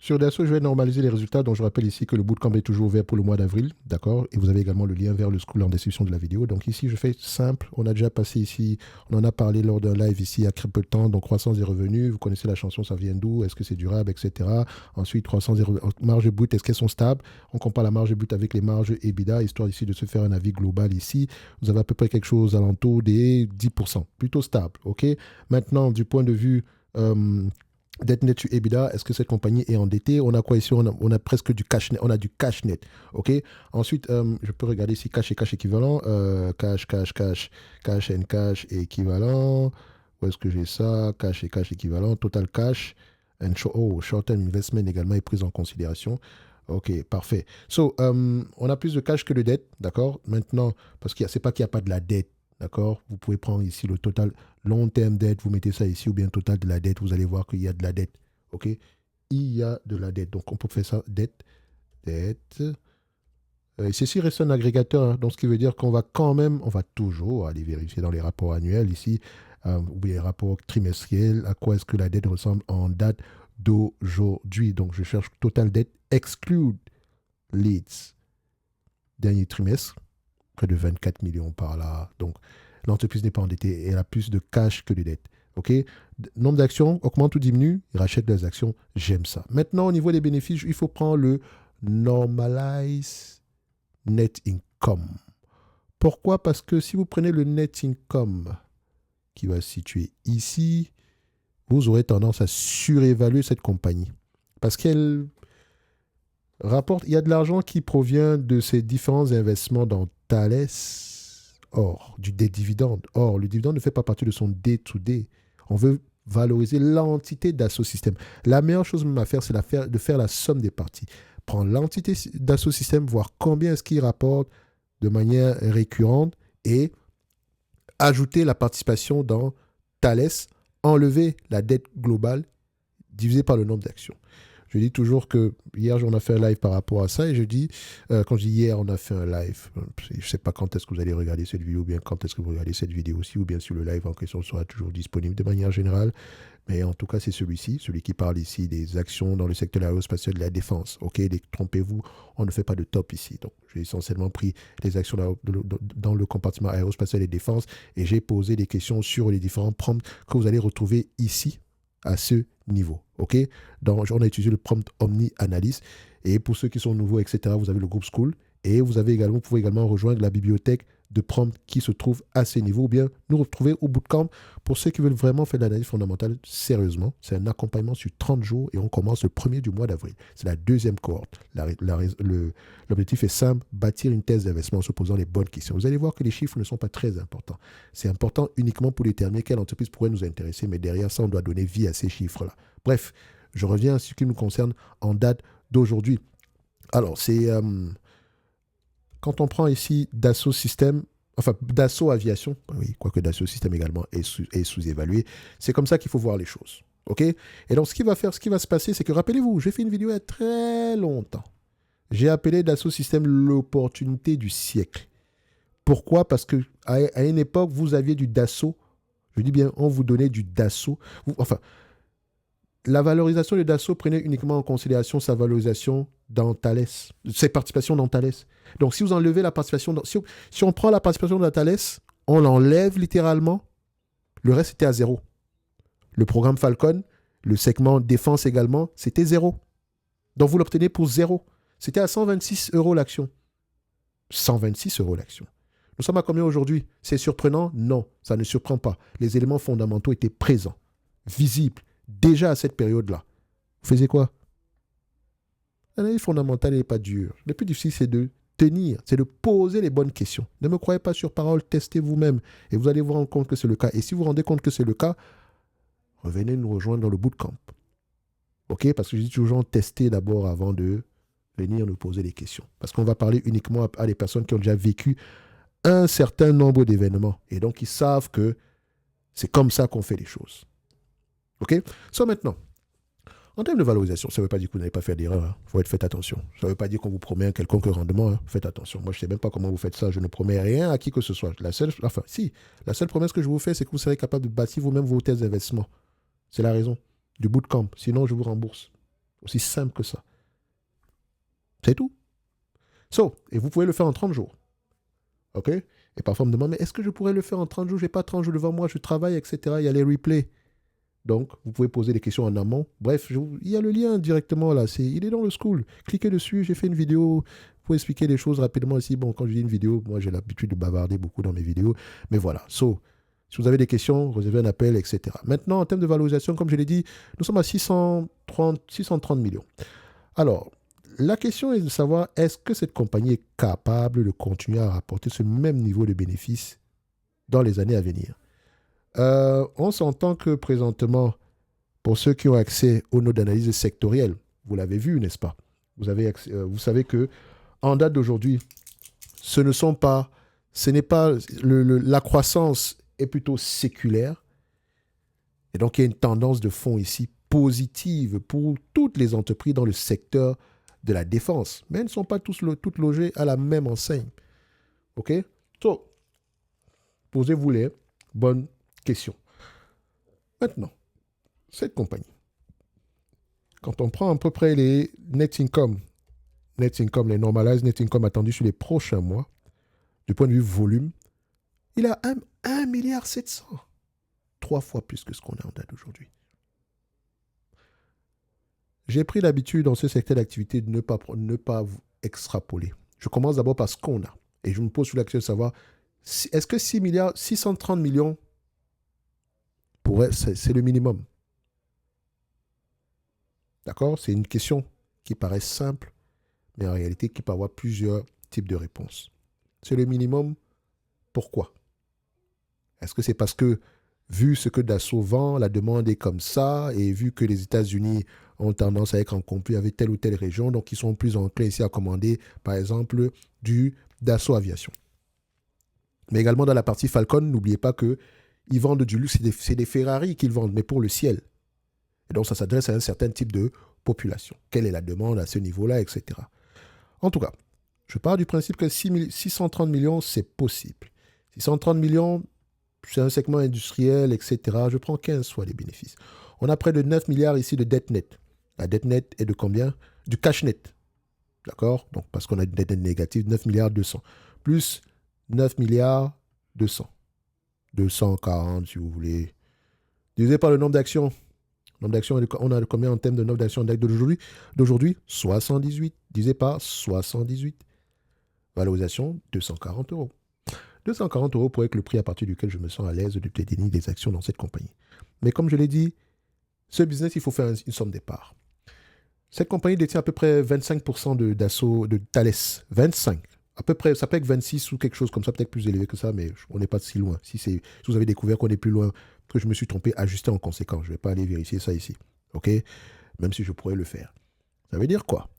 Sur Dassault, je vais normaliser les résultats. Donc, je rappelle ici que le bootcamp est toujours ouvert pour le mois d'avril. D'accord. Et vous avez également le lien vers le school en description de la vidéo. Donc, ici, je fais simple. On a déjà passé ici, on en a parlé lors d'un live ici il y a très peu de temps. Donc, croissance des revenus. Vous connaissez la chanson, ça vient d'où? Est-ce que c'est durable, etc. Ensuite, croissance des revenus. Marge brute, est-ce qu'elles sont stables? On compare la marge brute avec les marges EBITDA, histoire ici de se faire un avis global ici. Vous avez à peu près quelque chose alentour des 10%. Plutôt stable. OK. Maintenant, du point de vue. Dette net sur EBITDA, est-ce que cette compagnie est endettée? On a quoi ici? On a presque du cash net. On a du cash net. OK? Ensuite, je peux regarder ici cash et cash équivalent. Cash and cash équivalent. Où est-ce que j'ai ça? Cash et cash équivalent. Total cash. Short-term investment également est pris en considération. OK, parfait. So, on a plus de cash que de dette, d'accord? Maintenant, parce que c'est pas qu'il n'y a pas de la dette, d'accord? Vous pouvez prendre ici le total long terme dette, vous mettez ça ici, ou bien total de la dette, vous allez voir qu'il y a de la dette, OK? Il y a de la dette. Donc, on peut faire ça, dette. Et ceci reste un agrégateur, hein, donc ce qui veut dire qu'on va quand même, on va toujours aller vérifier dans les rapports annuels ici, ou bien les rapports trimestriels, à quoi est-ce que la dette ressemble en date d'aujourd'hui. Donc, je cherche total dette, exclude leads, dernier trimestre, près de 24 millions par là. Donc, l'entreprise n'est pas endettée, elle a plus de cash que de dettes. OK? Nombre d'actions augmente ou diminue, il rachète des actions, j'aime ça. Maintenant, au niveau des bénéfices, il faut prendre le normalize net income. Pourquoi? Parce que si vous prenez le net income qui va se situer ici, vous aurez tendance à surévaluer cette compagnie. Parce qu'elle rapporte, il y a de l'argent qui provient de ces différents investissements dans Thales, or, des dividendes. Or, le dividende ne fait pas partie de son day-to-day. On veut valoriser l'entité d'Asso System. La meilleure chose même à faire, c'est de faire la somme des parties. Prendre l'entité d'Asso System, voir combien est-ce qu'il rapporte de manière récurrente et ajouter la participation dans Thales, enlever la dette globale divisé par le nombre d'actions. Je dis toujours que hier, on a fait un live par rapport à ça et je dis, quand je dis hier, on a fait un live, je ne sais pas quand est-ce que vous allez regarder cette vidéo ou bien quand est-ce que vous regardez cette vidéo aussi ou bien si le live en question sera toujours disponible de manière générale. Mais en tout cas, c'est celui-ci, celui qui parle ici des actions dans le secteur aérospatial et de la défense. OK, trompez-vous, on ne fait pas de top ici. Donc, j'ai essentiellement pris les actions dans le compartiment aérospatial et défense et j'ai posé des questions sur les différents prompts que vous allez retrouver ici à ce niveau. OK? Donc, on a utilisé le prompt Omni Analyst. Et pour ceux qui sont nouveaux, etc., vous avez le groupe School. Et vous pouvez également rejoindre la bibliothèque de prompts qui se trouve à ces niveaux ou bien nous retrouver au bootcamp pour ceux qui veulent vraiment faire de l'analyse fondamentale sérieusement. C'est un accompagnement sur 30 jours et on commence le 1er du mois d'avril. C'est la deuxième cohorte. L'objectif est simple, bâtir une thèse d'investissement en se posant les bonnes questions. Vous allez voir que les chiffres ne sont pas très importants. C'est important uniquement pour déterminer quelle entreprise pourrait nous intéresser, mais derrière ça, on doit donner vie à ces chiffres-là. Bref, je reviens à ce qui nous concerne en date d'aujourd'hui. Alors, c'est quand on prend ici Dassault Systèmes, enfin Dassault Aviation, oui, quoique Dassault Systèmes également est sous-évalué, c'est comme ça qu'il faut voir les choses. OK? Et donc, ce qui va se passer, c'est que, rappelez-vous, j'ai fait une vidéo il y a très longtemps. J'ai appelé Dassault Systèmes l'opportunité du siècle. Pourquoi? Parce que à une époque, vous aviez du Dassault. Je dis bien, on vous donnait du Dassault. Enfin, la valorisation de Dassault prenait uniquement en considération sa valorisation dans Thales, ses participations dans Thales. Donc, si vous enlevez la participation, si on prend la participation dans Thales, on l'enlève littéralement, le reste était à zéro. Le programme Falcon, le segment défense également, c'était zéro. Donc, vous l'obtenez pour zéro. C'était à 126 euros l'action. 126 euros l'action. Nous sommes à combien aujourd'hui? C'est surprenant? Non, ça ne surprend pas. Les éléments fondamentaux étaient présents, visibles, déjà à cette période-là. Vous faisiez quoi? L'analyse fondamentale n'est pas dure. Le plus difficile, c'est de tenir, c'est de poser les bonnes questions. Ne me croyez pas sur parole, testez vous-même et vous allez vous rendre compte que c'est le cas. Et si vous vous rendez compte que c'est le cas, revenez nous rejoindre dans le bootcamp. OK? Parce que je dis toujours tester d'abord avant de venir nous poser des questions. Parce qu'on va parler uniquement à des personnes qui ont déjà vécu un certain nombre d'événements. Et donc, ils savent que c'est comme ça qu'on fait les choses. OK? So maintenant, en termes de valorisation, ça ne veut pas dire que vous n'allez pas faire d'erreur. Hein. Faut faites attention. Ça ne veut pas dire qu'on vous promet un quelconque rendement. Hein. Faites attention. Moi, je ne sais même pas comment vous faites ça. Je ne promets rien à qui que ce soit. La seule promesse que je vous fais, c'est que vous serez capable de bâtir vous-même vos thèses d'investissement. C'est la raison du bootcamp. Sinon, je vous rembourse. Aussi simple que ça. C'est tout. Et vous pouvez le faire en 30 jours. OK? Et parfois, on me demande, mais est-ce que je pourrais le faire en 30 jours? Je n'ai pas 30 jours devant moi, je travaille, etc. Il y a les replays. Donc, vous pouvez poser des questions en amont. Bref, il y a le lien directement là. Il est dans le school. Cliquez dessus. J'ai fait une vidéo pour expliquer les choses rapidement ici. Bon, quand je dis une vidéo, moi, j'ai l'habitude de bavarder beaucoup dans mes vidéos. Mais voilà. Si vous avez des questions, réservez un appel, etc. Maintenant, en termes de valorisation, comme je l'ai dit, nous sommes à 630 millions. Alors, la question est de savoir, est-ce que cette compagnie est capable de continuer à rapporter ce même niveau de bénéfices dans les années à venir? On s'entend que présentement, pour ceux qui ont accès aux notes d'analyse sectorielles, vous l'avez vu, n'est-ce pas? Vous savez que en date d'aujourd'hui, la croissance est plutôt séculaire. Et donc, il y a une tendance de fond ici positive pour toutes les entreprises dans le secteur de la défense. Mais elles ne sont pas toutes logées à la même enseigne. OK? Posez-vous les bonnes questions. Maintenant, cette compagnie, quand on prend à peu près les net income, les normalized net income attendus sur les prochains mois, du point de vue volume, il a 1,7 milliard. 3 fois plus que ce qu'on a en date d'aujourd'hui. J'ai pris l'habitude dans ce secteur d'activité de ne pas extrapoler. Je commence d'abord par ce qu'on a. Et je me pose sur la question de savoir, est-ce que 630 millions, c'est le minimum? D'accord? C'est une question qui paraît simple, mais en réalité qui peut avoir plusieurs types de réponses. C'est le minimum. Pourquoi? Est-ce que c'est parce que, vu ce que Dassault vend, la demande est comme ça, et vu que les États-Unis ont tendance à être en conflit avec telle ou telle région, donc ils sont plus enclins ici à commander, par exemple, du Dassault Aviation. Mais également dans la partie Falcon, n'oubliez pas qu'ils vendent du luxe, c'est des Ferrari qu'ils vendent, mais pour le ciel. Et donc ça s'adresse à un certain type de population. Quelle est la demande à ce niveau-là, etc. En tout cas, je pars du principe que 630 millions, c'est possible. 630 millions, c'est un segment industriel, etc. Je prends 15 fois les bénéfices. On a près de 9 milliards ici de dette nette. La dette nette est de combien? Du cash net. D'accord? Donc, parce qu'on a une dette négative, 9 milliards 200. Plus 9 milliards 200. 240, si vous voulez. Divisé par le nombre d'actions. Le nombre d'actions, on a combien en termes de nombre d'actions d'aujourd'hui? 78. Divisé par 78. Valorisation, 240 euros. 240 euros pourrait être le prix à partir duquel je me sens à l'aise de détenir des actions dans cette compagnie. Mais comme je l'ai dit, ce business, il faut faire une somme départ. Cette compagnie détient à peu près 25% de Thales. 25. À peu près, ça peut être 26 ou quelque chose comme ça, peut-être plus élevé que ça, mais on n'est pas si loin. Si vous avez découvert qu'on est plus loin, que je me suis trompé, ajustez en conséquence. Je ne vais pas aller vérifier ça ici. OK? Même si je pourrais le faire. Ça veut dire quoi?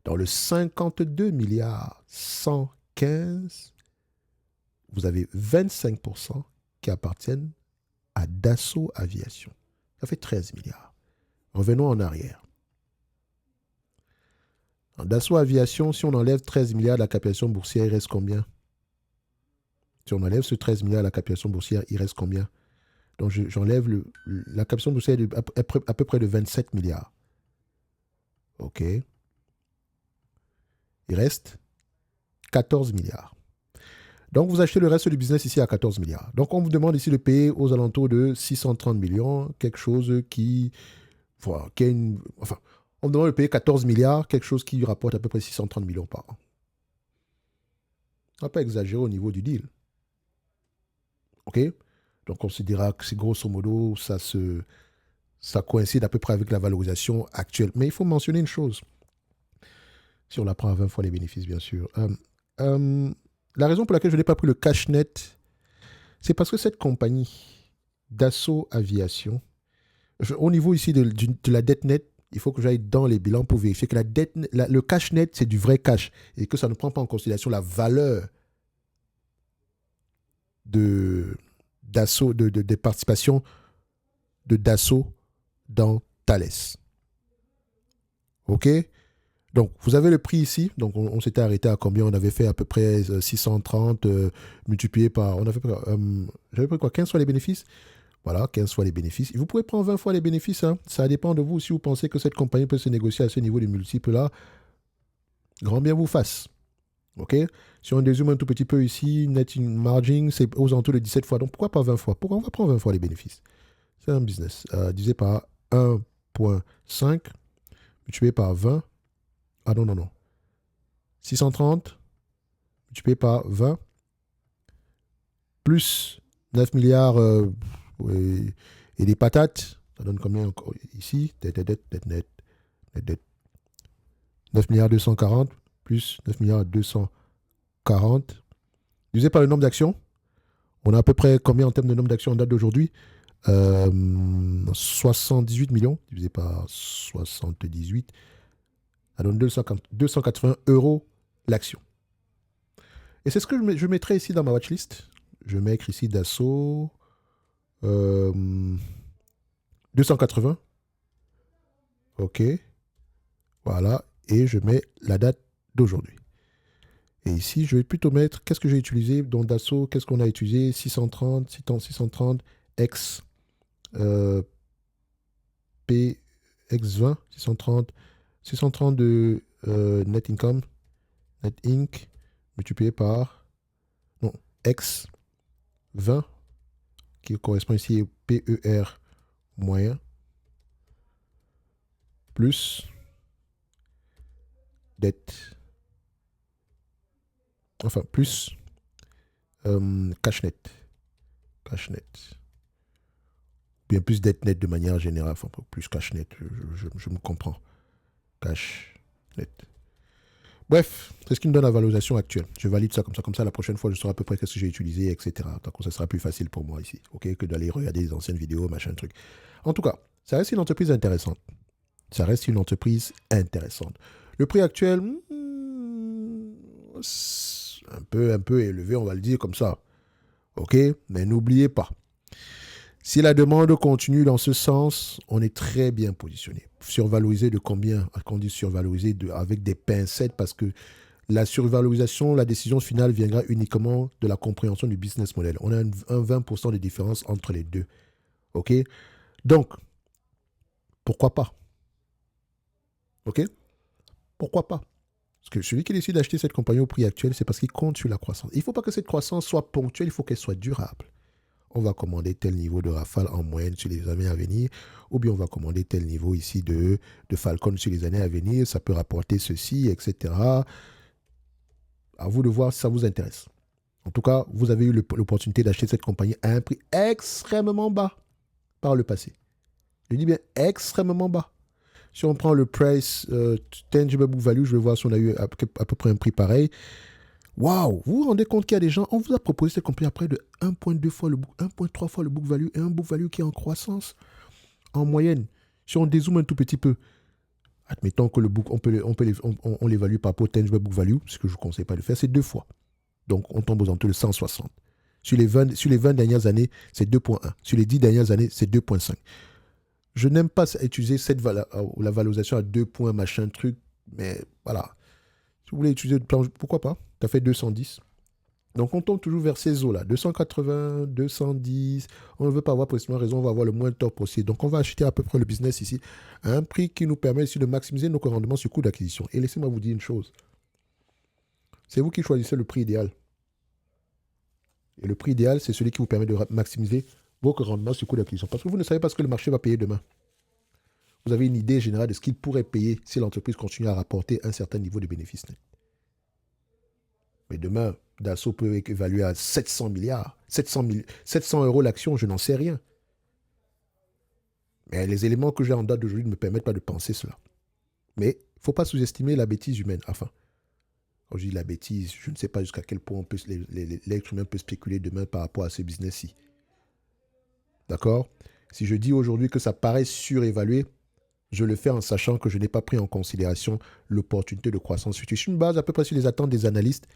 Dans le 52 milliards 115, vous avez 25% qui appartiennent à Dassault Aviation. Ça fait 13 milliards. Revenons en arrière. En Dassault Aviation, si on enlève 13 milliards de la capitalisation boursière, il reste combien? Si on enlève ce 13 milliards de la capitalisation boursière, il reste combien? Donc j'enlève la capitalisation boursière à peu près de 27 milliards. OK. Il reste 14 milliards. Donc vous achetez le reste du business ici à 14 milliards. Donc on vous demande ici de payer aux alentours de 630 millions, quelque chose qui... Voilà, on me demande de payer 14 milliards, quelque chose qui rapporte à peu près 630 millions par an. On ne va pas exagérer au niveau du deal. OK? Donc on se dira que c'est grosso modo, ça coïncide à peu près avec la valorisation actuelle. Mais il faut mentionner une chose. Si on la prend à 20 fois les bénéfices, bien sûr. La raison pour laquelle je n'ai pas pris le cash net, c'est parce que cette compagnie, Dassault Aviation, au niveau ici de la dette nette, il faut que j'aille dans les bilans pour vérifier que le cash net, c'est du vrai cash et que ça ne prend pas en considération la valeur des participations de Dassault dans Thales. OK? Donc, vous avez le prix ici. Donc, on s'était arrêté à combien? On avait fait à peu près 630 multiplié par... J'avais pris quoi? 15 fois les bénéfices? Voilà, 15 fois les bénéfices. Et vous pouvez prendre 20 fois les bénéfices. Hein. Ça dépend de vous. Si vous pensez que cette compagnie peut se négocier à ce niveau de multiples-là, grand bien vous fasse. OK? Si on dézoome un tout petit peu ici, net margin, c'est aux alentours de 17 fois. Donc pourquoi pas 20 fois? Pourquoi on va prendre 20 fois les bénéfices? C'est un business. Divisé par 1,5 multiplié par 20. Ah non, non, non. 630 multiplié par 20 plus 9 milliards et des patates. Ça donne combien encore ici? Net. 9 milliards 240 plus 9 milliards 240 divisé par le nombre d'actions. On a à peu près combien en termes de nombre d'actions en date d'aujourd'hui? 78 millions divisé par 78. Ça donne 280 euros l'action. Et c'est ce que je mettrai ici dans ma watchlist. Je vais mettre ici Dassault 280. OK. Voilà. Et je mets la date d'aujourd'hui. Et ici, je vais plutôt mettre qu'est-ce que j'ai utilisé dans Dassault. Qu'est-ce qu'on a utilisé? 630 X P X20 630 de net income, net inc multiplié par non, X20 qui correspond ici au PER moyen plus dette, enfin plus cash net, bien plus dette nette de manière générale, enfin plus cash net, je me comprends, cash net. Bref, c'est ce qui me donne la valorisation actuelle. Je valide ça, comme ça la prochaine fois je saurai à peu près ce que j'ai utilisé, etc. Donc ça sera plus facile pour moi ici, ok, que d'aller regarder les anciennes vidéos, machin truc. En tout cas, ça reste une entreprise intéressante. Le prix actuel, un peu élevé, on va le dire comme ça. Ok, mais n'oubliez pas, si la demande continue dans ce sens, on est très bien positionné. Survalorisé de combien? Quand on dit survalorisé, avec des pincettes, parce que la survalorisation, la décision finale viendra uniquement de la compréhension du business model. On a un 20% de différence entre les deux. OK? Donc, pourquoi pas? OK? Pourquoi pas? Parce que celui qui décide d'acheter cette compagnie au prix actuel, c'est parce qu'il compte sur la croissance. Il ne faut pas que cette croissance soit ponctuelle, il faut qu'elle soit durable. On va commander tel niveau de Rafale en moyenne sur les années à venir, ou bien on va commander tel niveau ici de Falcon sur les années à venir, ça peut rapporter ceci, etc. À vous de voir si ça vous intéresse. En tout cas, vous avez eu l'opportunité d'acheter cette compagnie à un prix extrêmement bas par le passé. Je dis bien extrêmement bas. Si on prend le price tangible book value, je vais voir si on a eu à peu près un prix pareil. Waouh, vous vous rendez compte qu'il y a des gens, on vous a proposé cette compagnie à près de 1,2 fois le book, 1,3 fois le book value et un book value qui est en croissance en moyenne. Si on dézoome un tout petit peu, admettons que le book, on l'évalue par rapport au tangible book value, ce que je ne vous conseille pas de faire, c'est 2 fois. Donc on tombe aux alentours de 160. Sur les 20 dernières années, c'est 2,1. Sur les 10 dernières années, c'est 2,5. Je n'aime pas utiliser la valorisation à 2 points, machin, truc, mais voilà. Si vous voulez utiliser le plan, pourquoi pas? Tu as fait 210. Donc on tombe toujours vers ces eaux-là. 280, 210. On ne veut pas avoir précisément raison, on va avoir le moins de tort possible. Donc on va acheter à peu près le business ici à un prix qui nous permet ici de maximiser nos rendements sur coût d'acquisition. Et laissez-moi vous dire une chose. C'est vous qui choisissez le prix idéal. Et le prix idéal, c'est celui qui vous permet de maximiser vos rendements sur coût d'acquisition. Parce que vous ne savez pas ce que le marché va payer demain. Vous avez une idée générale de ce qu'il pourrait payer si l'entreprise continue à rapporter un certain niveau de bénéfice net. Mais demain, Dassault peut évaluer à 700 milliards, 700 euros l'action, je n'en sais rien. Mais les éléments que j'ai en date d'aujourd'hui ne me permettent pas de penser cela. Mais il ne faut pas sous-estimer la bêtise humaine. Enfin, quand je dis la bêtise, je ne sais pas jusqu'à quel point l'être humain peut spéculer demain par rapport à ce business-ci. D'accord? Si je dis aujourd'hui que ça paraît surévalué, je le fais en sachant que je n'ai pas pris en considération l'opportunité de croissance future. Je me base à peu près sur les attentes des analystes.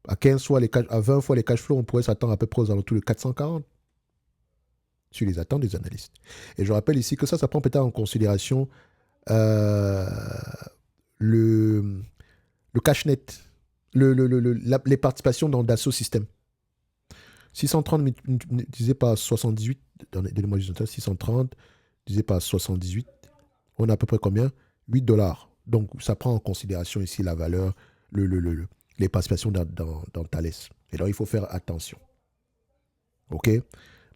À 20 fois les cash flows, on pourrait s'attendre à peu près aux alentours de 440 sur les attentes des analystes. Et je rappelle ici que ça prend peut-être en considération le cash net, les participations dans Dassault Systèmes. 630 divisé par 78, donnez-moi juste un temps, 630 divisé par 78, on a à peu près combien? 8 dollars. Donc, ça prend en considération ici la valeur, les participations dans Thales. Et donc, il faut faire attention. OK?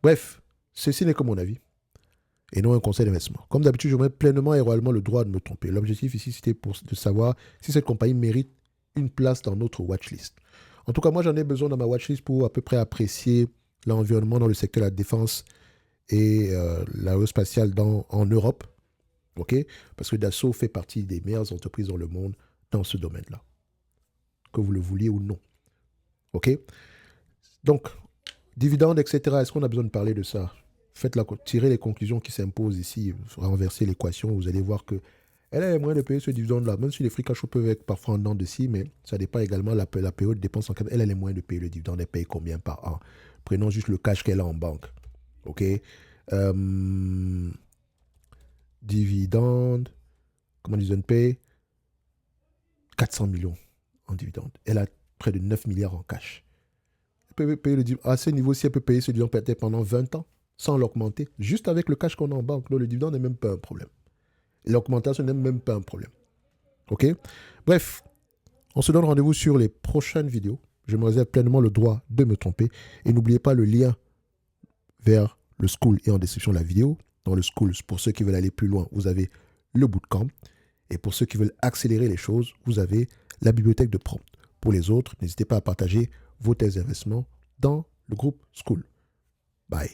Bref, ceci n'est que mon avis et non un conseil d'investissement. Comme d'habitude, je mets pleinement et royalement le droit de me tromper. L'objectif ici, c'était de savoir si cette compagnie mérite une place dans notre watchlist. En tout cas, moi, j'en ai besoin dans ma watchlist pour à peu près apprécier l'environnement dans le secteur de la défense et l'aérospatiale en Europe. OK? Parce que Dassault fait partie des meilleures entreprises dans le monde dans ce domaine-là. Que vous le vouliez ou non. OK? Donc, dividendes, etc. Est-ce qu'on a besoin de parler de ça? Tirez les conclusions qui s'imposent ici, renverser l'équation, vous allez voir que elle a les moyens de payer ce dividende-là, même si les free cash flow peuvent être parfois en dents de scie, mais ça dépend également de la période de dépense en cas. Elle a les moyens de payer le dividende, elle paye combien par an? Prenons juste le cash qu'elle a en banque. OK? Dividende, comment division paye? 400 millions en dividende. Elle a près de 9 milliards en cash. Elle peut payer à ce niveau-ci, elle peut payer ce dividende peut-être pendant 20 ans sans l'augmenter, juste avec le cash qu'on a en banque. Donc, le dividende n'est même pas un problème. L'augmentation n'est même pas un problème. OK? Bref, on se donne rendez-vous sur les prochaines vidéos. Je me réserve pleinement le droit de me tromper. Et n'oubliez pas le lien vers le school est en description de la vidéo. Dans le school, pour ceux qui veulent aller plus loin, vous avez le bootcamp. Et pour ceux qui veulent accélérer les choses, vous avez la bibliothèque de prompt. Pour les autres, n'hésitez pas à partager vos thèses d'investissement dans le groupe School. Bye.